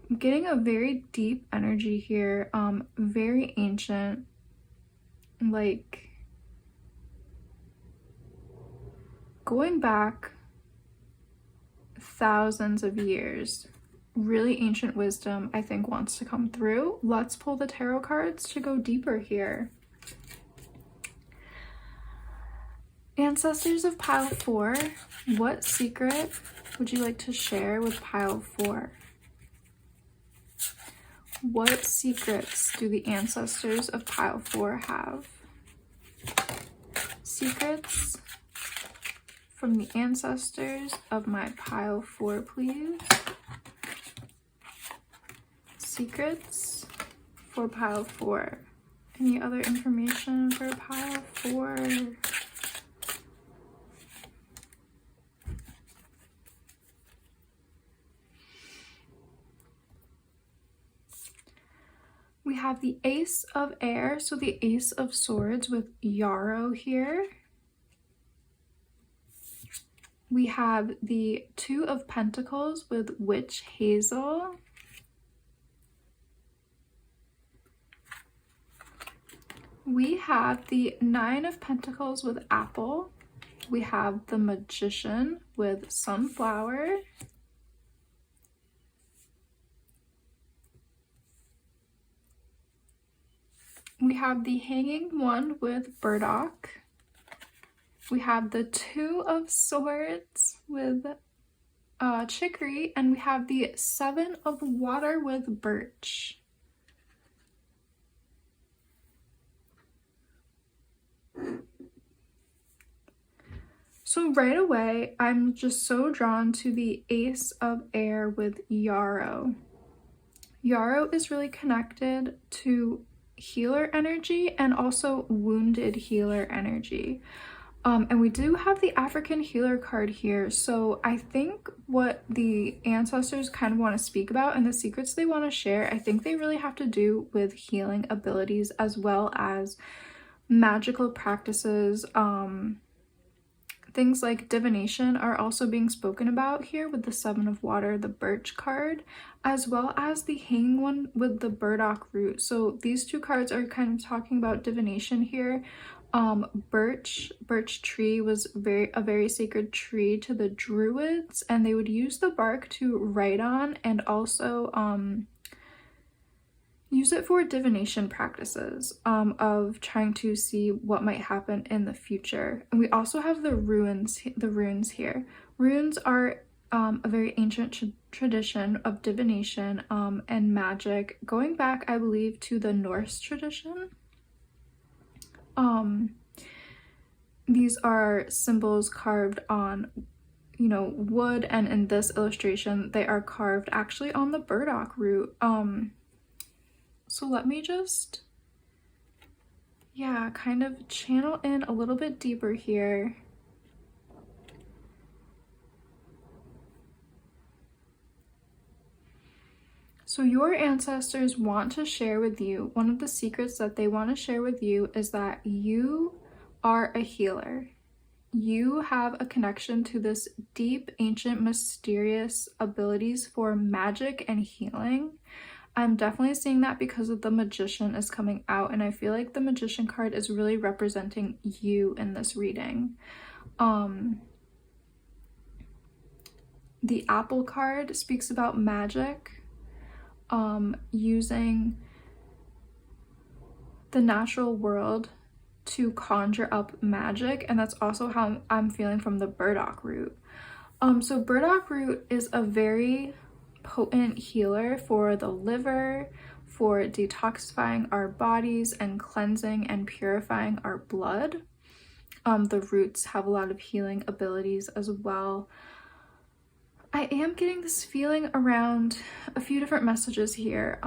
I'm getting a very deep energy here, very ancient, like going back thousands of years. Really ancient wisdom, I think, wants to come through. Let's pull the tarot cards to go deeper here. Ancestors of pile 4, what secret would you like to share with pile 4? What secrets do the ancestors of pile 4 have? Secrets from the ancestors of my pile 4, please. Secrets for pile 4. Any other information for pile 4? We have the Ace of Air, so the Ace of Swords with Yarrow here. We have the Two of Pentacles with Witch Hazel. We have the Nine of Pentacles with Apple. We have the Magician with Sunflower. We have the Hanging One with Burdock. We have the Two of Swords with Chicory, and we have the Seven of Water with Birch. So right away, I'm just so drawn to the Ace of Air with Yarrow. Yarrow is really connected to healer energy and also wounded healer energy. And we do have the African healer card here. So I think what the ancestors kind of want to speak about and the secrets they want to share, I think they really have to do with healing abilities as well as magical practices. Things like divination are also being spoken about here with the Seven of Water, the Birch card, as well as the Hanging One with the Burdock root. So these two cards are kind of talking about divination here. Birch tree was a very sacred tree to the Druids, and they would use the bark to write on and also use it for divination practices of trying to see what might happen in the future. And we also have the runes here. Runes are a very ancient tradition of divination and magic, going back, I believe, to the Norse tradition. These are symbols carved on, wood, and in this illustration, they are carved actually on the burdock root. So let me just, kind of channel in a little bit deeper here. So your ancestors want to share with you, one of the secrets that they want to share with you is that you are a healer. You have a connection to this deep, ancient, mysterious abilities for magic and healing. I'm definitely seeing that because of the Magician is coming out, and I feel like the Magician card is really representing you in this reading. The Apple card speaks about magic, using the natural world to conjure up magic, and that's also how I'm feeling from the burdock root. So burdock root is a very potent healer for the liver, for detoxifying our bodies and cleansing and purifying our blood. The roots have a lot of healing abilities as well. I am getting this feeling around a few different messages here.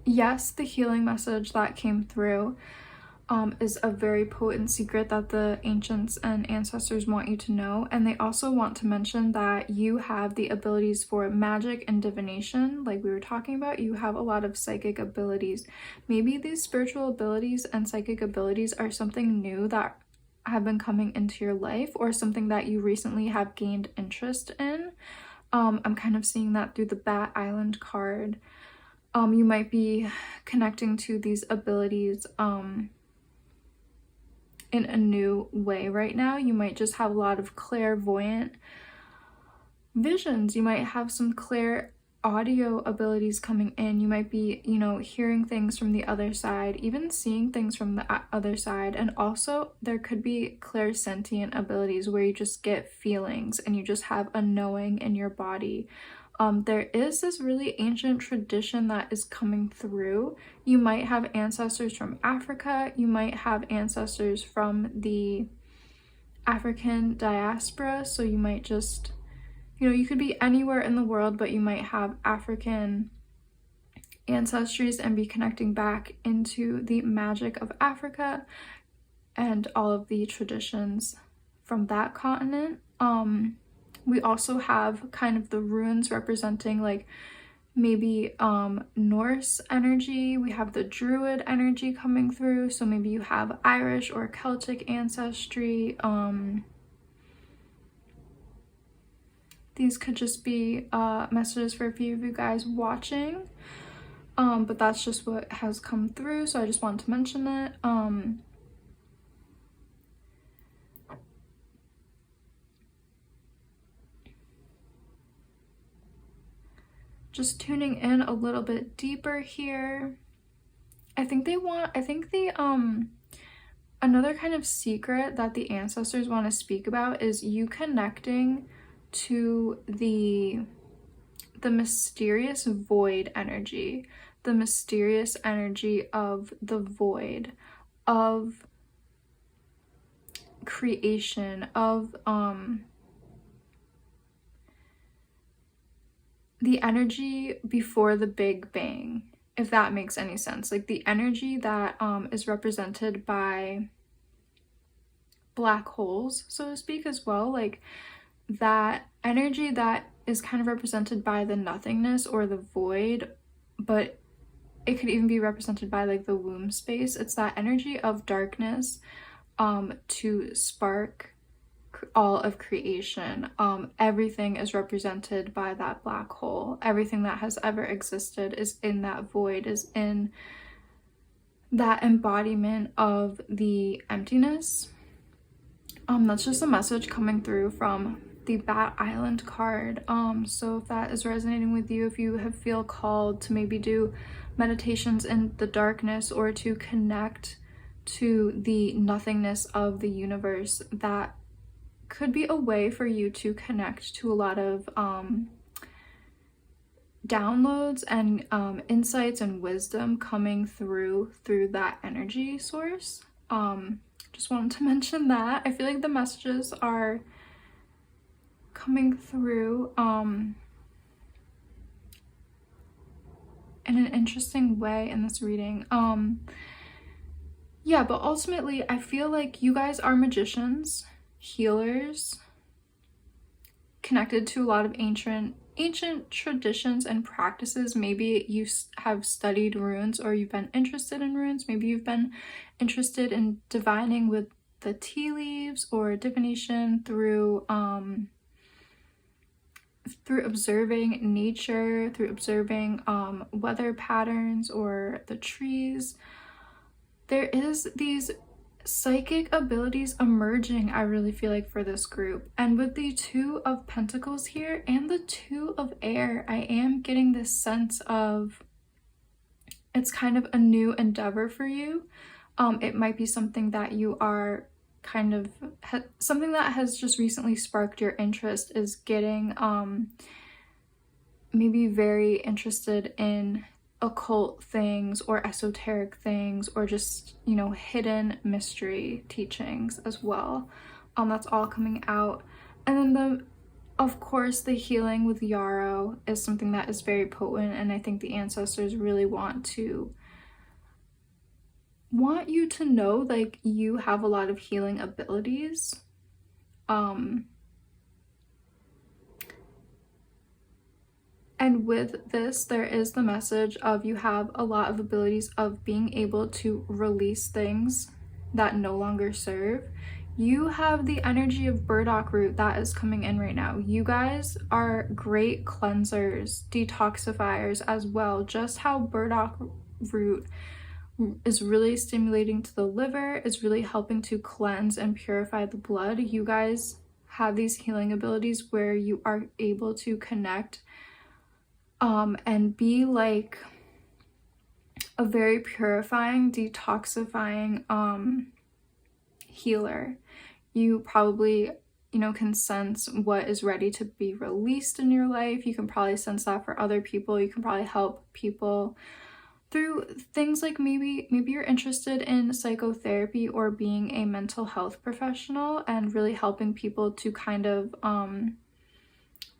Yes, the healing message that came through is a very potent secret that the ancients and ancestors want you to know, and they also want to mention that you have the abilities for magic and divination. Like we were talking about, you have a lot of psychic abilities. Maybe these spiritual abilities and psychic abilities are something new that have been coming into your life, or something that you recently have gained interest in. I'm kind of seeing that through the Bat Island card. You might be connecting to these abilities in a new way right now. You might just have a lot of clairvoyant visions. You might have some clear audio abilities coming in. You might be, you know, hearing things from the other side, even seeing things from the other side. And also there could be clairsentient abilities where you just get feelings and you just have a knowing in your body. There is this really ancient tradition that is coming through. You might have ancestors from Africa. You might have ancestors from the African diaspora. So you might just, you know, you could be anywhere in the world, but you might have African ancestries and be connecting back into the magic of Africa and all of the traditions from that continent. We also have kind of the runes representing like maybe Norse energy. We have the Druid energy coming through. So maybe you have Irish or Celtic ancestry. These could just be messages for a few of you guys watching. But that's just what has come through. So I just wanted to mention that. Just tuning in a little bit deeper here. I think another kind of secret that the ancestors want to speak about is you connecting to the mysterious void energy, the mysterious energy of the void, of creation, of the energy before the Big Bang, if that makes any sense. Like the energy that is represented by black holes, so to speak, as well. Like that energy that is kind of represented by the nothingness or the void, but it could even be represented by like the womb space. It's that energy of darkness to spark all of creation. Everything is represented by that black hole. Everything that has ever existed is in that void, is in that embodiment of the emptiness. That's just a message coming through from the Bat Island card. So if that is resonating with you, if you feel called to maybe do meditations in the darkness or to connect to the nothingness of the universe, that could be a way for you to connect to a lot of downloads and insights and wisdom coming through that energy source. Just wanted to mention that. I feel like the messages are coming through in an interesting way in this reading. Yeah, but ultimately I feel like you guys are magicians, healers, connected to a lot of ancient traditions and practices. Maybe you have studied runes, or you've been interested in runes. Maybe you've been interested in divining with the tea leaves or divination through observing nature, through observing weather patterns or the trees. There is these psychic abilities emerging, I really feel like, for this group. And with the Two of Pentacles here and the Two of Air, I am getting this sense of it's kind of a new endeavor for you. It might be something that you are kind of something that has just recently sparked your interest, is getting maybe very interested in occult things or esoteric things, or just, you know, hidden mystery teachings as well. That's all coming out. And then of course the healing with Yarrow is something that is very potent, and I think the ancestors really want you to know, like, you have a lot of healing abilities. And with this, there is the message of you have a lot of abilities of being able to release things that no longer serve. You have the energy of burdock root that is coming in right now. You guys are great cleansers, detoxifiers as well. Just how burdock root is really stimulating to the liver, is really helping to cleanse and purify the blood. You guys have these healing abilities where you are able to connect and be like a very purifying, detoxifying healer. You probably, you know, can sense what is ready to be released in your life. You can probably sense that for other people. You can probably help people through things like maybe you're interested in psychotherapy or being a mental health professional and really helping people to kind of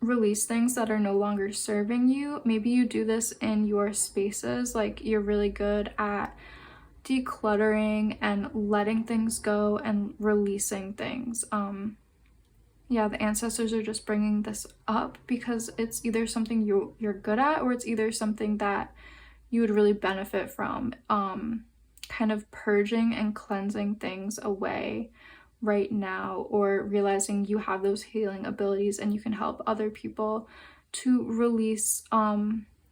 release things that are no longer serving you. Maybe you do this in your spaces, like you're really good at decluttering and letting things go and releasing things. Yeah, the ancestors are just bringing this up because it's either something you're good at, or it's either something that you would really benefit from, kind of purging and cleansing things away right now, or realizing you have those healing abilities and you can help other people to release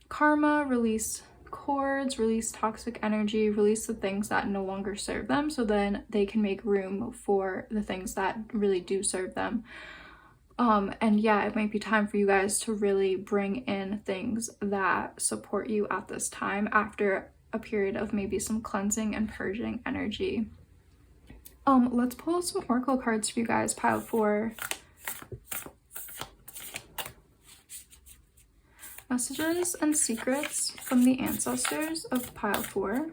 karma, release cords, release toxic energy, release the things that no longer serve them, so then they can make room for the things that really do serve them. And yeah, it might be time for you guys to really bring in things that support you at this time after a period of maybe some cleansing and purging energy. Let's pull some oracle cards for you guys, pile 4. Messages and secrets from the ancestors of pile 4.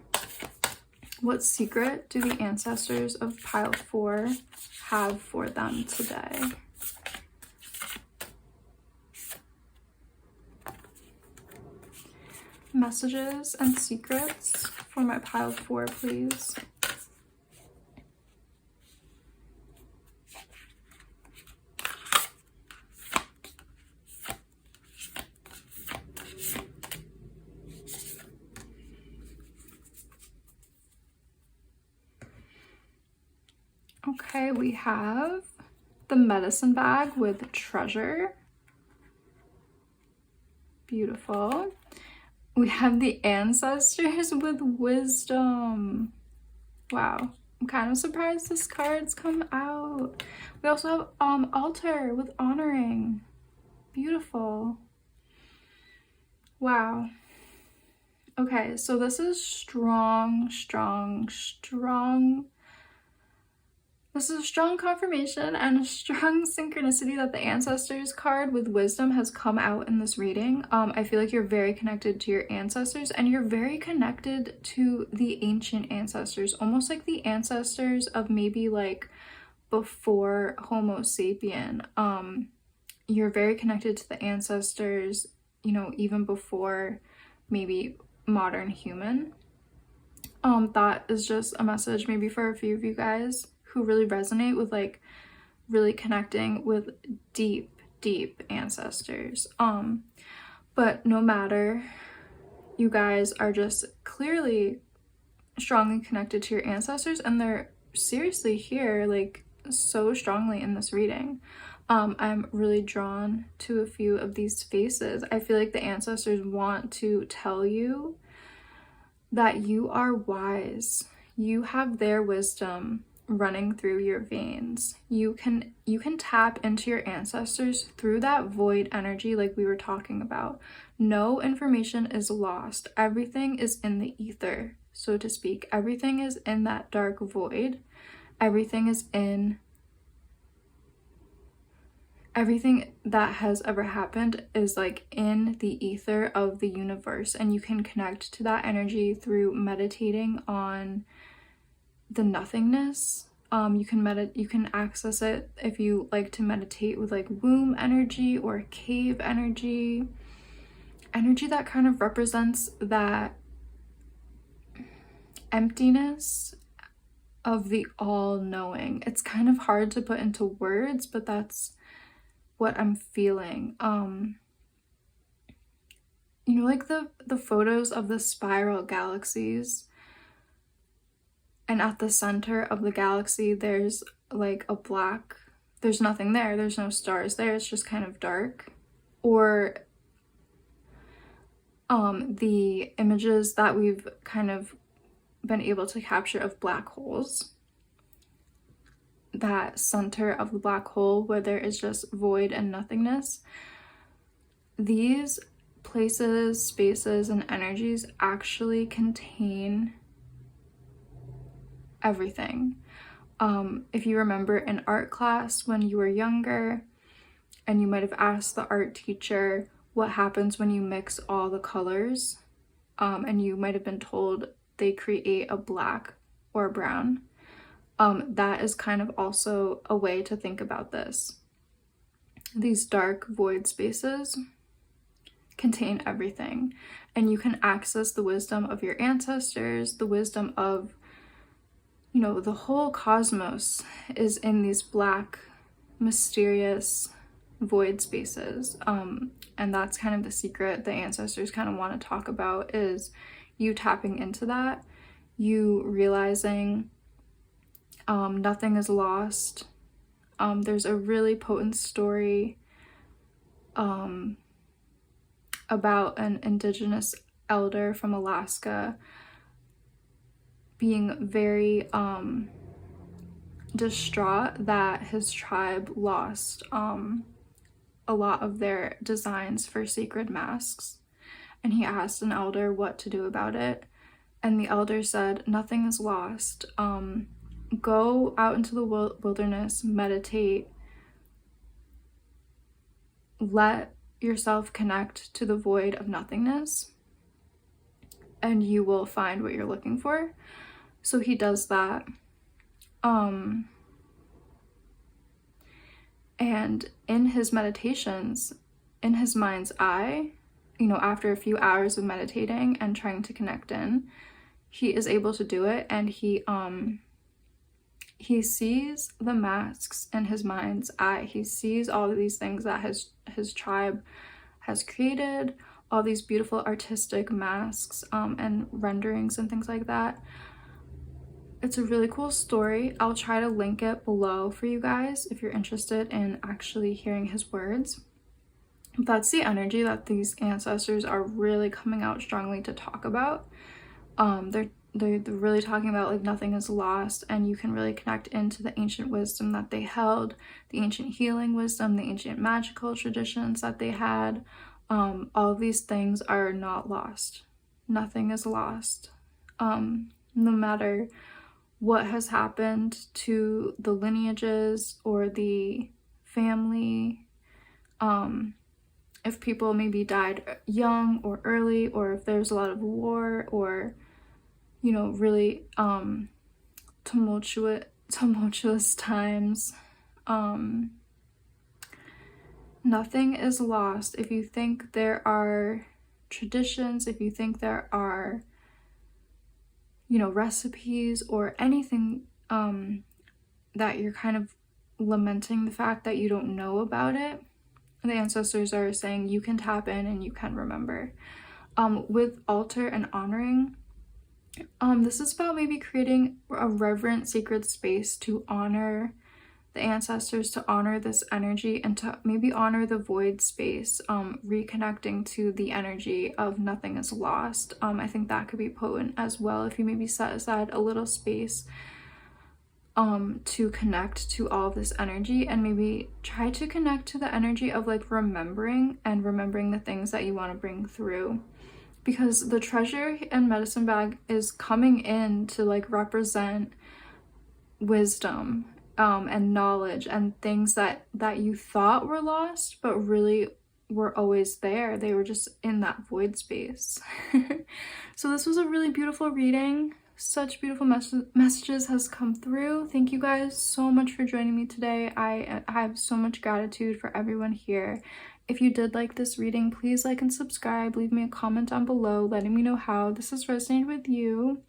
What secret do the ancestors of pile 4 have for them today? Messages and secrets for my pile 4, please. Okay, we have the medicine bag with treasure. Beautiful. We have the ancestors with wisdom. Wow, I'm kind of surprised this card's come out. We also have altar with honoring. Beautiful. Wow. Okay, so this is strong. This is a strong confirmation and a strong synchronicity that the ancestors card with wisdom has come out in this reading. I feel like you're very connected to your ancestors, and you're very connected to the ancient ancestors, almost like the ancestors of maybe like before Homo sapien. You're very connected to the ancestors, you know, even before maybe modern human. That is just a message maybe for a few of you guys who really resonate with like really connecting with deep ancestors. But no matter, you guys are just clearly strongly connected to your ancestors, and they're seriously here like so strongly in this reading. I'm really drawn to a few of these faces. I feel like the ancestors want to tell you that you are wise. You have their wisdom running through your veins. You can tap into your ancestors through that void energy like we were talking about. No information is lost. Everything is in the ether, so to speak. Everything is in that dark void. Everything that has ever happened is like in the ether of the universe, and you can connect to that energy through meditating on the nothingness. You can access it if you like to meditate with like womb energy or cave energy that kind of represents that emptiness of the all-knowing. It's kind of hard to put into words, but that's what I'm feeling. You know, like the photos of the spiral galaxies, and at the center of the galaxy there's like a black, there's nothing there, there's no stars there, it's just kind of dark. Or the images that we've kind of been able to capture of black holes. That center of the black hole where there is just void and nothingness. These places, spaces, and energies actually contain everything. If you remember in art class when you were younger, and you might have asked the art teacher what happens when you mix all the colors, and you might have been told they create a black or a brown. That is kind of also a way to think about this. These dark void spaces contain everything, and you can access the wisdom of your ancestors, the wisdom of, you know, the whole cosmos is in these black, mysterious void spaces. And that's kind of the secret the ancestors kind of want to talk about, is you tapping into that, you realizing nothing is lost. There's a really potent story about an indigenous elder from Alaska being very distraught that his tribe lost a lot of their designs for sacred masks, and he asked an elder what to do about it, and the elder said, nothing is lost. Go out into the wilderness, meditate, let yourself connect to the void of nothingness, and you will find what you're looking for. So he does that. And in his meditations, in his mind's eye, you know, after a few hours of meditating and trying to connect in, he is able to do it, and he sees the masks in his mind's eye. He sees all of these things that his tribe has created, all these beautiful artistic masks and renderings and things like that. It's a really cool story. I'll try to link it below for you guys if you're interested in actually hearing his words. That's the energy that these ancestors are really coming out strongly to talk about. They're really talking about like nothing is lost, and you can really connect into the ancient wisdom that they held, the ancient healing wisdom, the ancient magical traditions that they had. All of these things are not lost. Nothing is lost. No matter what has happened to the lineages or the family, if people maybe died young or early, or if there's a lot of war, or, you know, really tumultuous times, nothing is lost. If you think there are traditions, if you think there are, you know, recipes or anything that you're kind of lamenting the fact that you don't know about it, the ancestors are saying you can tap in and you can remember. With altar and honoring, this is about maybe creating a reverent sacred space to honor the ancestors, to honor this energy, and to maybe honor the void space, reconnecting to the energy of nothing is lost. I think that could be potent as well if you maybe set aside a little space to connect to all of this energy, and maybe try to connect to the energy of like remembering the things that you want to bring through, because the treasure and medicine bag is coming in to like represent wisdom and knowledge and things that you thought were lost but really were always there. They were just in that void space. So this was a really beautiful reading. Such beautiful messages has come through. Thank you guys so much for joining me today. I have so much gratitude for everyone here. If you did like this reading, please like and subscribe. Leave me a comment down below letting me know how this has resonated with you.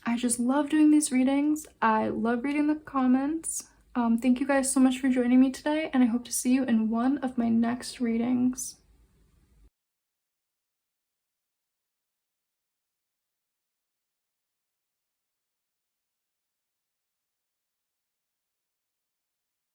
I just love doing these readings. I love reading the comments. Thank you guys so much for joining me today, and I hope to see you in one of my next readings.